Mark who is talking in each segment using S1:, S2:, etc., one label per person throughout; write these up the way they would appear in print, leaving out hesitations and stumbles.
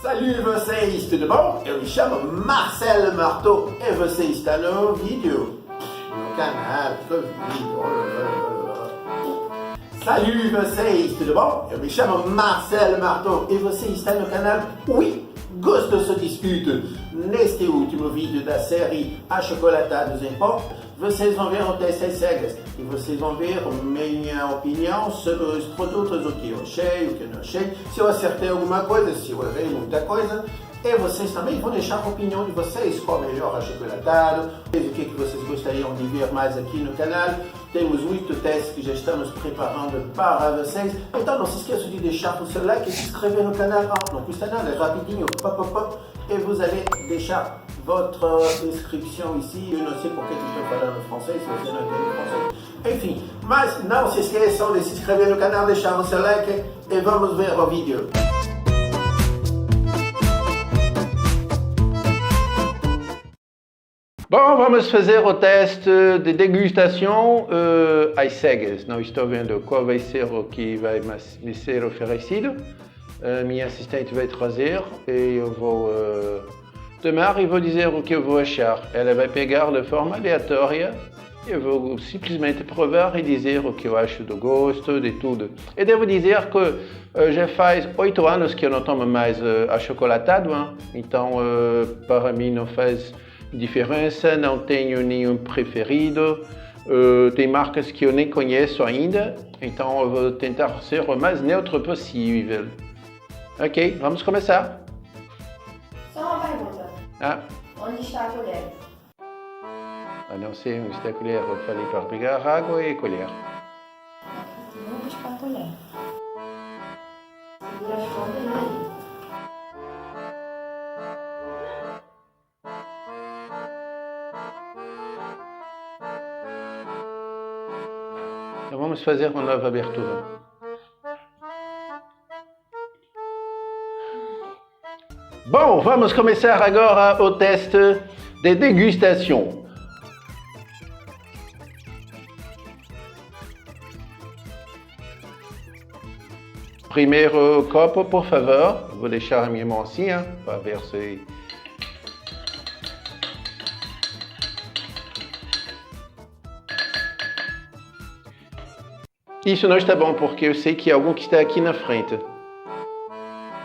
S1: Salut vocês, tudo bom? Eu me chamo Marcel Marteau e você está no vídeo, no canal do vídeo. Salut vocês, tudo bom? Eu me chamo Marcel Marteau e você está no canal Oui, Gosto se Discute. Neste último vídeo da série Achocolatados em Pó, vocês vão ver o teste às cegas e vocês vão ver minha opinião sobre os produtos, o que eu achei, o que eu não achei, se eu acertei alguma coisa, se eu errei muita coisa. E vocês também vão deixar a opinião de vocês, qual é o melhor achocolatado, o que vocês gostariam de ver mais aqui no canal. Temos muitos testes que já estamos preparando para vocês. Então não se esqueçam de deixar o seu like e se inscrever no canal. Não custa nada, é rapidinho, pop, pop, pop. E vous allez deixar votre inscrição ici. Eu não sei porque tu estou falando francês, se você não entende francês. Enfim, mas não se esqueçam de se inscrever no canal, deixar o seu like e vamos ver o vídeo. Bom, vamos fazer o teste de degustação às cegas. Não estou vendo qual vai ser o que vai me ser oferecido. Minha assistente vai trazer e eu vou tomar e vou dizer o que eu vou achar. Ela vai pegar de forma aleatória e eu vou simplesmente provar e dizer o que eu acho do gosto, de tudo. E devo dizer que já faz 8 anos que eu não tomo mais achocolatado, hein? Então para mim não faz diferença, não tenho nenhum preferido, tem marcas que eu nem conheço ainda, então eu vou tentar ser o mais neutro possível. Ok, vamos começar.
S2: Só uma pergunta. Onde está a colher?
S1: Não sei onde está a colher, eu falei para pegar água e colher.
S2: Onde está a colher? Segura as pontas aí.
S1: Então vamos fazer uma nova abertura. Bom, vamos começar agora o teste de degustação. Primeiro copo, por favor. Vou deixar a minha mão assim, para ver se... Isso não está bom porque eu sei que é algum que está aqui na frente.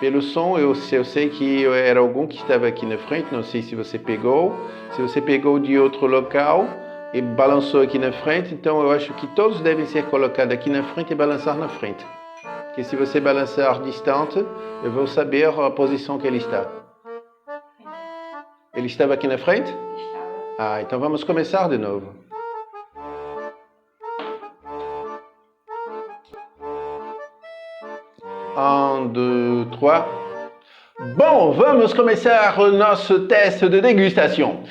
S1: Pelo som, eu sei que era algum que estava aqui na frente. Não sei se você pegou. Se você pegou de outro local e balançou aqui na frente, então eu acho que todos devem ser colocados aqui na frente e balançar na frente. Porque se você balançar distante, eu vou saber a posição que ele está. Ele estava aqui na frente?
S2: Estava.
S1: Então vamos começar de novo. Um, dois, três. Bom, vamos começar o nosso teste de degustação.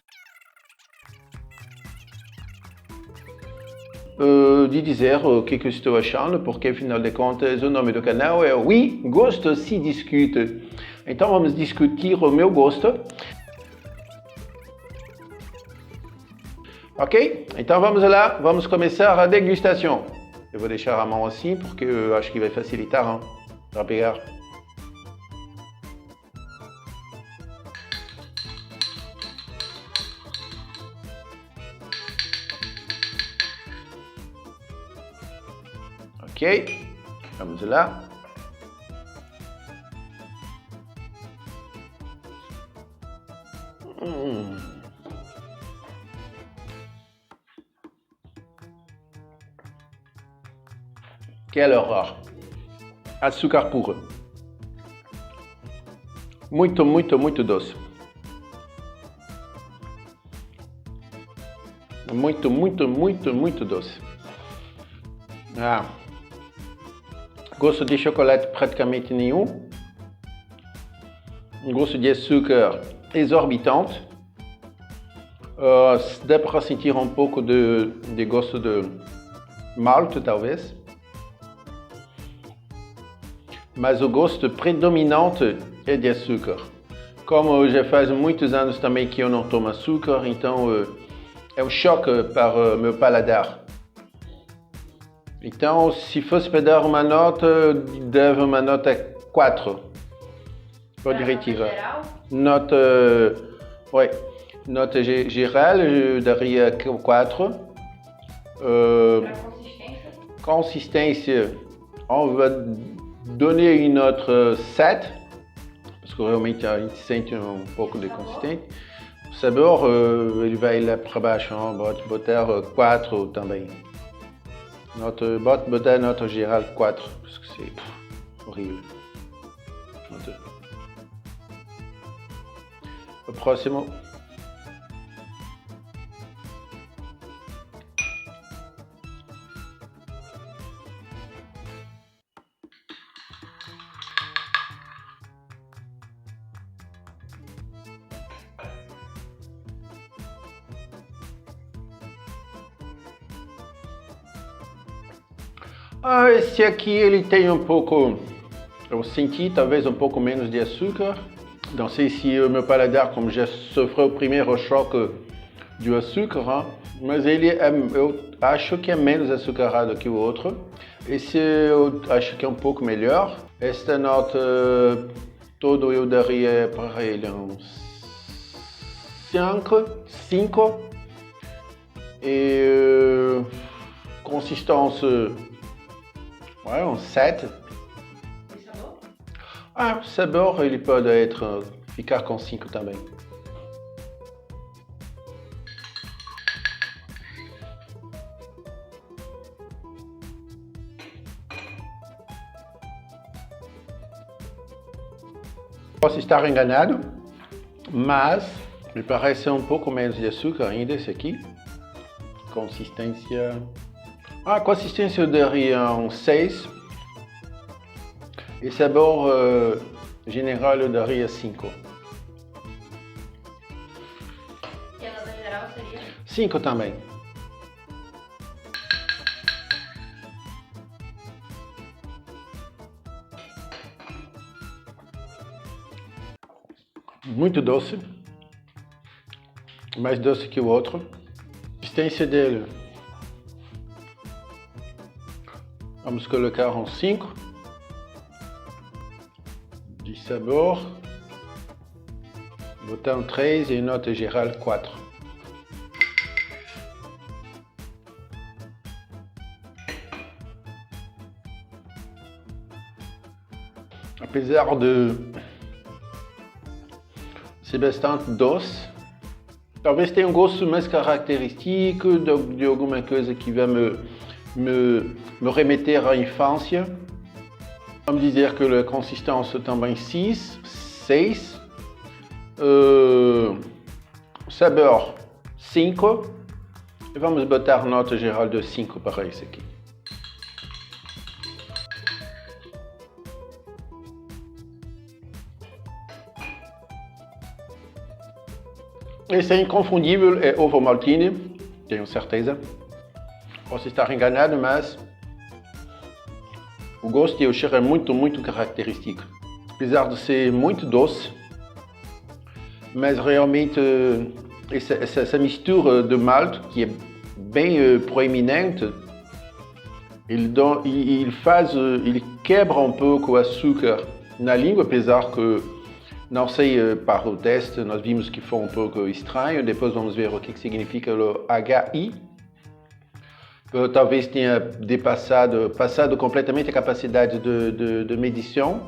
S1: De dizer o que eu estou achando, porque afinal de contas o nome do canal é Oui, Gosto se Discute. Então vamos discutir o meu gosto. Ok? Então vamos lá, vamos começar a degustação. Eu vou deixar a mão assim porque eu acho que vai facilitar para pegar. Ok, vamos lá. Quel horror! Açúcar puro. Muito, muito, muito doce. Muito, muito, muito, muito doce. Gosto de chocolate praticamente nenhum. Gosto de açúcar exorbitante. Dá para sentir um pouco de gosto de malte, talvez. Mas o gosto predominante é de açúcar. Como já faz muitos anos também que eu não tomo açúcar, então é um choque para o meu paladar. Então, se fosse para dar uma nota, dava uma nota 4. Pode retirar.
S2: Geral?
S1: Nota, ouais, nota geral, eu daria 4.
S2: Para consistência?
S1: Consistência, on va donner une note 7, parce que realmente a gente sente pouco de consistência. O sabor, ele vai lá para baixo, pode botar 4 também. Botar nota geral 4, parce que c'est horrível. O próximo. Esse aqui ele tem um pouco, eu senti talvez um pouco menos de açúcar. Não sei se o meu paladar, como já sofreu o primeiro choque do açúcar, mas ele eu acho que é menos açucarado que o outro. Esse eu acho que é um pouco melhor. Esta nota todo eu daria para ele uns 5. E consistência, um 7.
S2: E sabor?
S1: O sabor ele pode ficar com 5 também. Posso estar enganado, mas me parece um pouco menos de açúcar ainda esse aqui. Consistência... A consistência eu daria um 6. E sabor general eu daria 5.
S2: E a nota geral seria?
S1: 5 também. Muito doce. Mais doce que o outro. A consistência dele. Vamos colocar um 5. De sabor. Botar um 3 e nota geral 4. Apesar de ser bastante doce, talvez tenha um gosto mais característico de alguma coisa que vai me remeter à infância. Vamos dizer que a consistência também 6. Sabor 5. E vamos botar nota geral de 5 para esse aqui. Esse é inconfundível, é ovo maltine, tenho certeza. Posso estar enganado, mas o gosto e o cheiro é muito característico. Apesar de ser muito doce, mas realmente essa mistura de malte, que é bem proeminente, ele quebra um pouco o açúcar na língua, apesar que não sei, para o teste, nós vimos que foi um pouco estranho. Depois vamos ver o que significa o HI. Talvez tenha passado completamente a capacidade de medição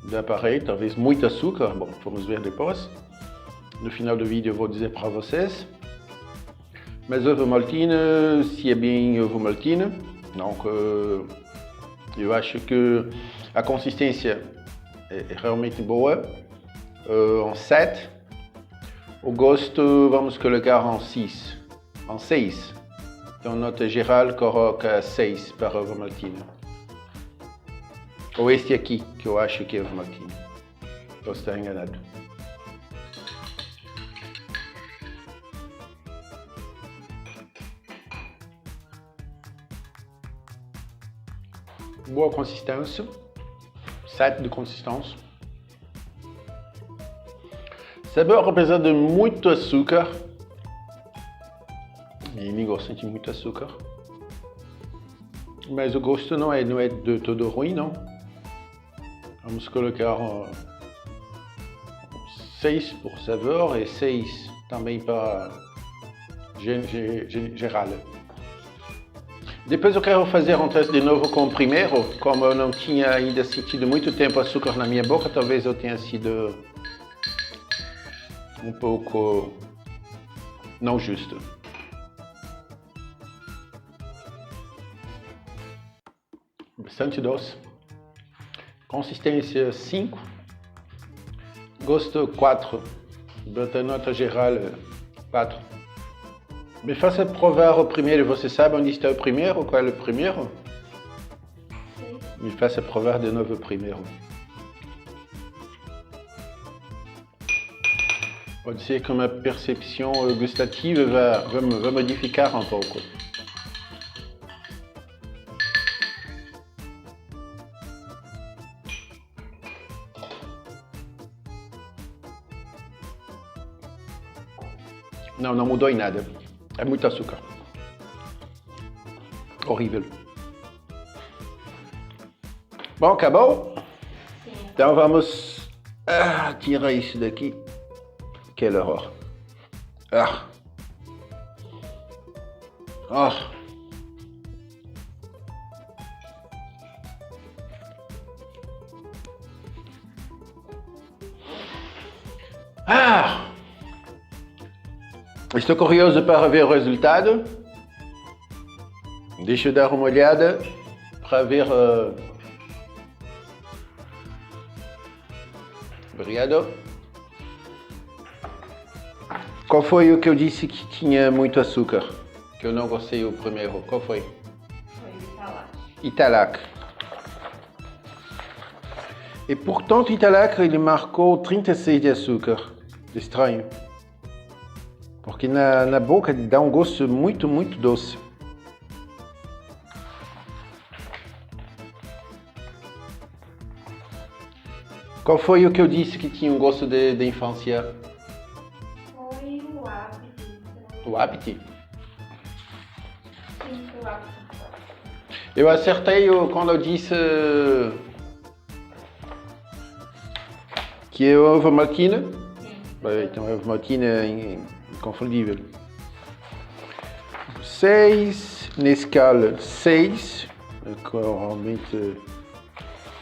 S1: do aparelho. Talvez muito açúcar. Bom, vamos ver depois. No final do vídeo eu vou dizer para vocês. Mas ovo maltine, se é bem ovo maltine. Donc, eu acho que a consistência é realmente boa. Um 7. O gosto vamos colocar um 6. Então nota geral coloca 6 para ovo maltine. Ou este aqui, que eu acho que é ovo maltine. Posso estar enganado. Boa consistência. 7 de consistência. Sabor, apesar de muito açúcar, e ninguém sente muito açúcar, mas o gosto não é de todo ruim, não. Vamos colocar
S3: 6 por sabor e 6 também para geral. Depois eu quero fazer um teste de novo com o primeiro, como eu não tinha ainda sentido muito tempo açúcar na minha boca, talvez eu tenha sido um pouco não justo. Bastante doce. Consistência 5. Gosto 4. Bota nota geral 4. Me faça provar o primeiro. Você sabe onde está o primeiro? Qual é o primeiro?
S2: Sim.
S3: Me faça provar de novo o primeiro. Pode ser que uma percepção gustativa vai modificar um pouco. Não, não mudou em nada. É muito açúcar. Horrível. Bom, acabou?
S2: Sim.
S3: Então vamos tirar isso daqui. Quel horror. Ah. Ah. Ah. Estou curioso para ver o resultado. Deixa eu dar uma olhada para ver. Obrigado. Qual foi o que eu disse que tinha muito açúcar? Que eu não gostei o primeiro. Qual foi?
S2: Foi Italac.
S3: Italac. E portanto, Italac ele marcou 36 de açúcar. Estranho. Porque na boca dá um gosto muito, muito doce. Qual foi o que eu disse que tinha um gosto de infância?
S2: Foi o Apti.
S3: O Apti?
S2: Sim, foi o Apti.
S3: Eu acertei quando eu disse que é ovo maltina. Então ovo maltina é inconfundível. 6, Nescau 6, realmente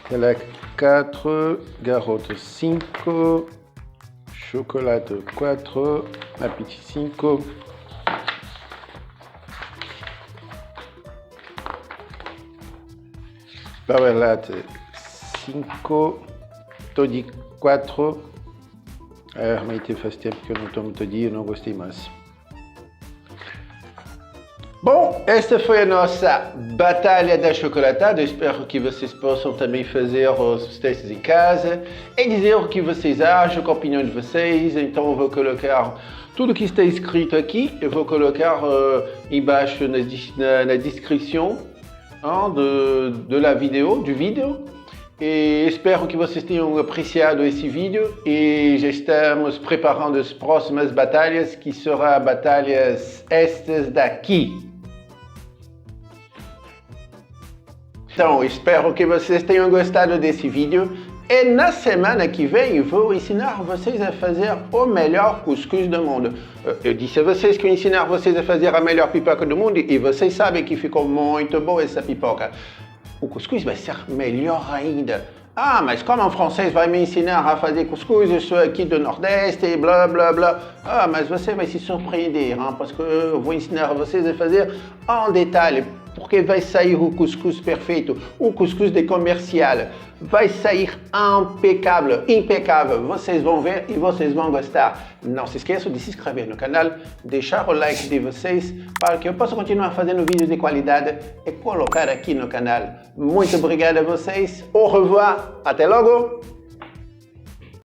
S3: Italac 4, Garoto 5, Chocolat 4, Apti 5, Powerlat 5, Toddy 4. Realmente faz tempo que eu não tomo Toddy, eu não gostei mais. Bom, esta foi a nossa batalha da chocolatada. Eu espero que vocês possam também fazer os testes em casa e dizer o que vocês acham, qual a opinião de vocês. Então eu vou colocar tudo que está escrito aqui, eu vou colocar embaixo na descrição do vídeo. E espero que vocês tenham apreciado esse vídeo e já estamos preparando as próximas batalhas, que serão batalhas estas daqui. Então, espero que vocês tenham gostado desse vídeo e na semana que vem vou ensinar vocês a fazer o melhor cuscuz do mundo. Eu disse a vocês que eu ensinar vocês a fazer a melhor pipoca do mundo e vocês sabem que ficou muito boa essa pipoca. O cuscuz vai ser melhor ainda. Ah, mas como um francês vai me ensinar a fazer cuscuz, eu sou aqui do Nordeste e blá blá blá. Ah, mas você vai se surpreender, hein, parce que eu vou ensinar vocês a fazer en detalhe, porque vai sair o cuscuz perfeito, o cuscuz de comercial. Vai sair impecável. Vocês vão ver e vocês vão gostar. Não se esqueçam de se inscrever no canal, deixar o like de vocês para que eu possa continuar fazendo vídeos de qualidade e colocar aqui no canal. Muito obrigado a vocês. Au revoir. Até logo.